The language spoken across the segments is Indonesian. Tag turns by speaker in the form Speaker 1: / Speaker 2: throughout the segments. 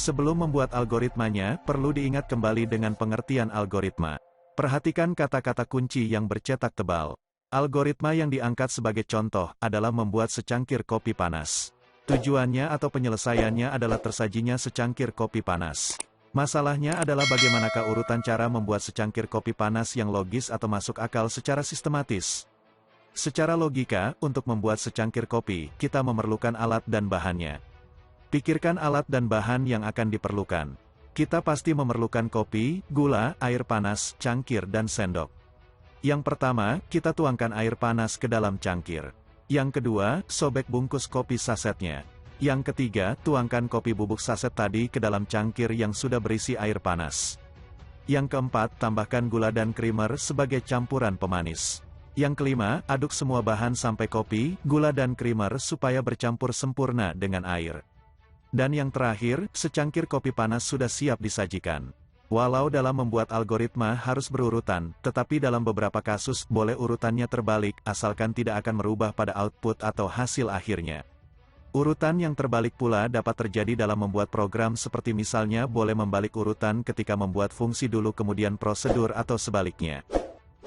Speaker 1: Sebelum membuat algoritmanya, perlu diingat kembali dengan pengertian algoritma. Perhatikan kata-kata kunci yang bercetak tebal. Algoritma yang diangkat sebagai contoh adalah membuat secangkir kopi panas. Tujuannya atau penyelesaiannya adalah tersajinya secangkir kopi panas. Masalahnya adalah bagaimanakah urutan cara membuat secangkir kopi panas yang logis atau masuk akal secara sistematis. Secara logika, untuk membuat secangkir kopi, kita memerlukan alat dan bahannya. Pikirkan alat dan bahan yang akan diperlukan. Kita pasti memerlukan kopi, gula, air panas, cangkir dan sendok. Yang pertama, kita tuangkan air panas ke dalam cangkir. Yang kedua, sobek bungkus kopi sasetnya. Yang ketiga, tuangkan kopi bubuk saset tadi ke dalam cangkir yang sudah berisi air panas. Yang keempat, tambahkan gula dan krimer sebagai campuran pemanis. Yang kelima, aduk semua bahan sampai kopi, gula dan krimer supaya bercampur sempurna dengan air. Dan yang terakhir, secangkir kopi panas sudah siap disajikan. Walau dalam membuat algoritma harus berurutan, tetapi dalam beberapa kasus boleh urutannya terbalik, asalkan tidak akan merubah pada output atau hasil akhirnya. Urutan yang terbalik pula dapat terjadi dalam membuat program seperti misalnya boleh membalik urutan ketika membuat fungsi dulu kemudian prosedur atau sebaliknya.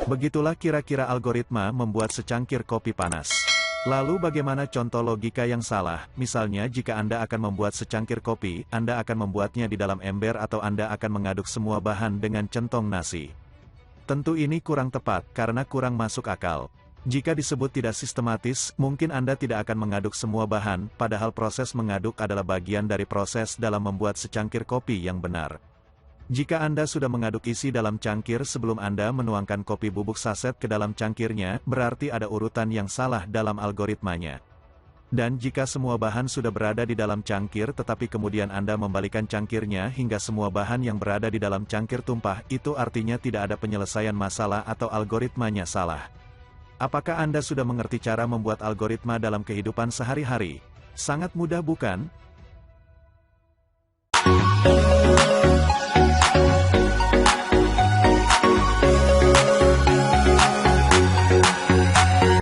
Speaker 1: Begitulah kira-kira algoritma membuat secangkir kopi panas. Lalu bagaimana contoh logika yang salah? Misalnya jika Anda akan membuat secangkir kopi, Anda akan membuatnya di dalam ember atau Anda akan mengaduk semua bahan dengan centong nasi. Tentu ini kurang tepat, karena kurang masuk akal. Jika disebut tidak sistematis, mungkin Anda tidak akan mengaduk semua bahan, padahal proses mengaduk adalah bagian dari proses dalam membuat secangkir kopi yang benar. Jika Anda sudah mengaduk isi dalam cangkir sebelum Anda menuangkan kopi bubuk saset ke dalam cangkirnya, berarti ada urutan yang salah dalam algoritmanya. Dan jika semua bahan sudah berada di dalam cangkir tetapi kemudian Anda membalikan cangkirnya hingga semua bahan yang berada di dalam cangkir tumpah, itu artinya tidak ada penyelesaian masalah atau algoritmanya salah. Apakah Anda sudah mengerti cara membuat algoritma dalam kehidupan sehari-hari? Sangat mudah bukan?